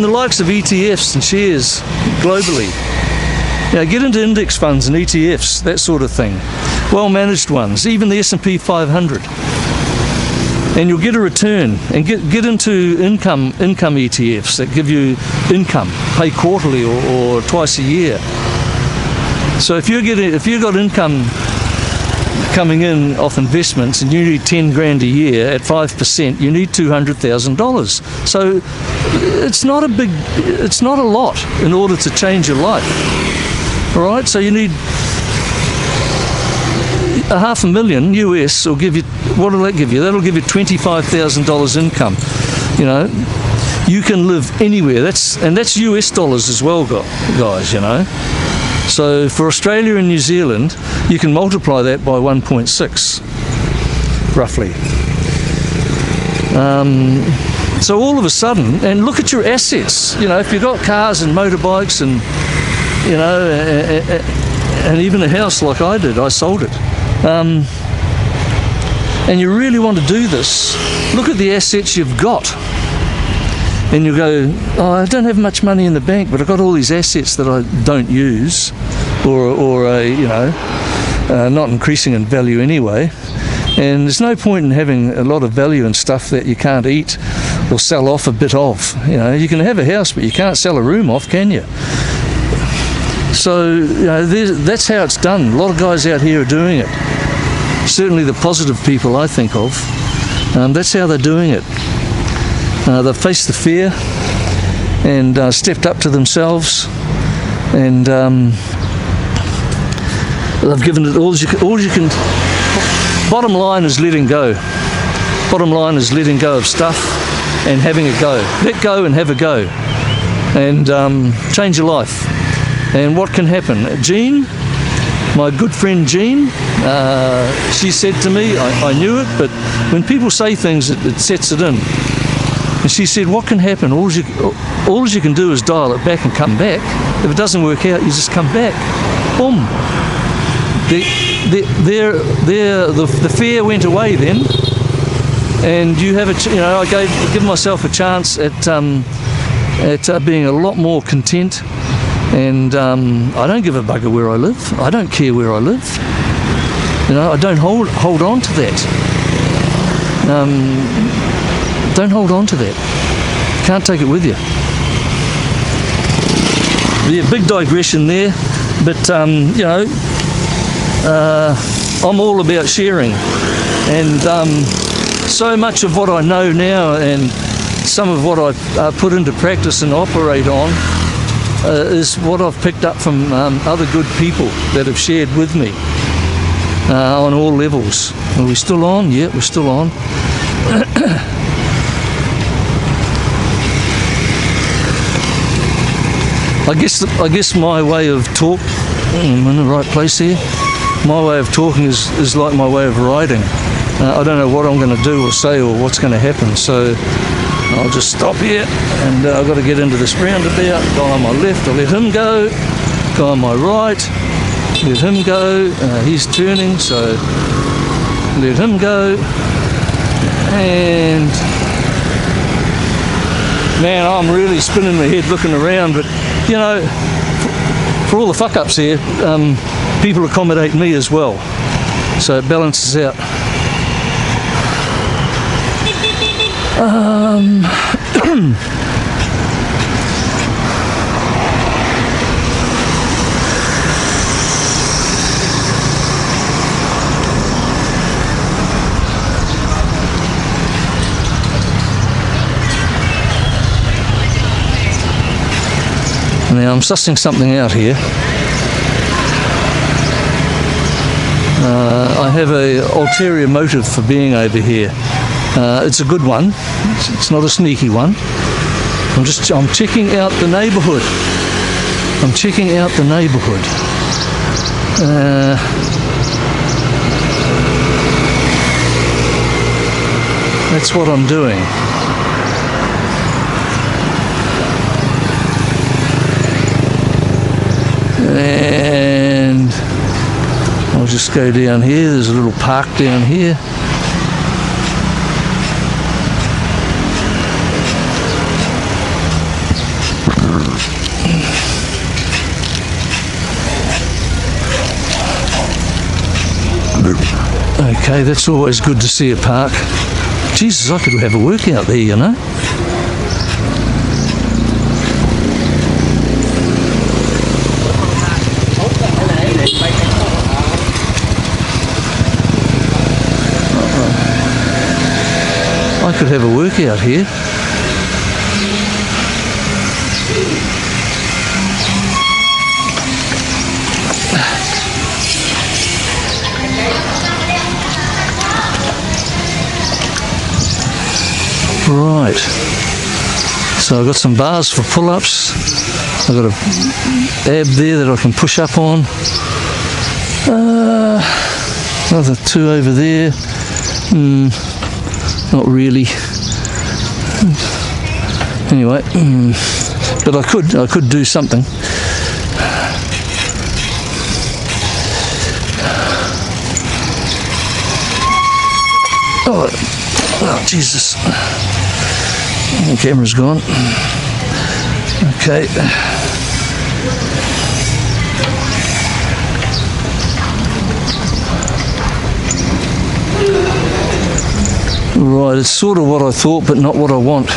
the likes of ETFs and shares globally. Get into index funds and ETFs, that sort of thing. Well-managed ones, even the S&P 500. And you'll get a return. And get into income ETFs that give you income, pay quarterly or twice a year. So if you've got income coming in off investments and you need 10 grand a year at 5%, you need $200,000. So it's not a lot in order to change your life. All right, so you need $500,000 US will give you, what will that give you? That'll give you $25,000 income. You know, you can live anywhere. That's US dollars as well, guys, you know. So for Australia and New Zealand, you can multiply that by 1.6, roughly. So all of a sudden, and look at your assets. You know, if you've got cars and motorbikes and, you know, and even a house like I did, I sold it. And you really want to do this, look at the assets you've got. And you go, oh, I don't have much money in the bank, but I've got all these assets that I don't use, or you know, not increasing in value anyway. And there's no point in having a lot of value in stuff that you can't eat or sell off a bit of. You know, you can have a house, but you can't sell a room off, can you? So, you know, that's how it's done. A lot of guys out here are doing it. Certainly the positive people I think of. That's how they're doing it. They've faced the fear and stepped up to themselves, and they've given it all you can. Bottom line is letting go. Bottom line is letting go of stuff and having a go. Let go and have a go, and change your life. And what can happen? Jean, my good friend Jean, she said to me, I knew it, but when people say things, it sets it in. And she said, what can happen? All you can do is dial it back and come back. If it doesn't work out, you just come back. Boom. The fear went away then, and you have I give myself a chance at being a lot more content. And I don't give a bugger where I live. I don't care where I live. You know, I don't hold on to that. Don't hold on to that. Can't take it with you. Yeah, big digression there, but you know, I'm all about sharing, and so much of what I know now and some of what I put into practice and operate on is what I've picked up from other good people that have shared with me on all levels. Are we still on? Yeah, we're still on. I guess my way of talk, I'm in the right place here. My way of talking is like my way of writing. I don't know what I'm going to do or say or what's going to happen, so I'll just stop here, and I've got to get into this roundabout. Guy on my left, I'll let him go. Guy on my right, let him go. He's turning, so let him go. And man, I'm really spinning my head looking around, but you know, for all the fuck-ups here, people accommodate me as well, so it balances out. Now I'm sussing something out here. I have a ulterior motive for being over here. It's a good one. It's not a sneaky one. I'm checking out the neighbourhood. I'm checking out the neighbourhood. That's what I'm doing. And I'll just go down here. There's a little park down here. Okay, that's always good to see a park. Jesus, I could have a workout there, you know. I could have a workout here. Right, so I've got some bars for pull-ups. I've got a ab there that I can push up on. Another 2 over there. Not really. Anyway, but I could do something. Oh, Jesus. The camera's gone. Okay. Right, it's sort of what I thought, but not what I want.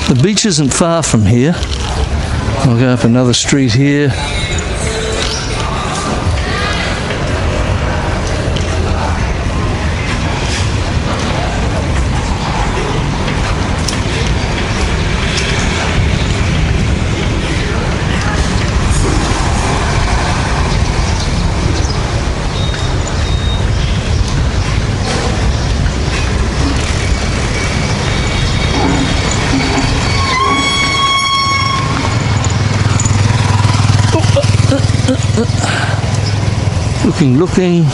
The beach isn't far from here. I'll go up another street here. Looking.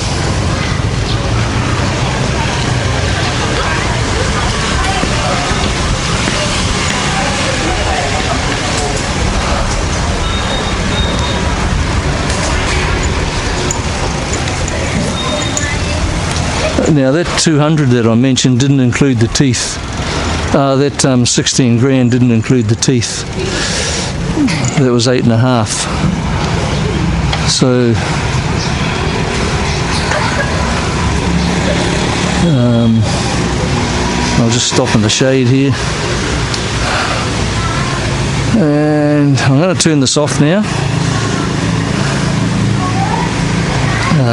Now that 200 that I mentioned didn't include the teeth. That 16 grand didn't include the teeth. That was 8.5. So I'll just stop in the shade here, and I'm going to turn this off now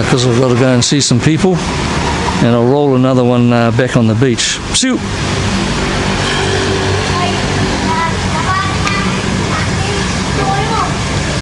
because I've got to go and see some people, and I'll roll another one back on the beach. See you.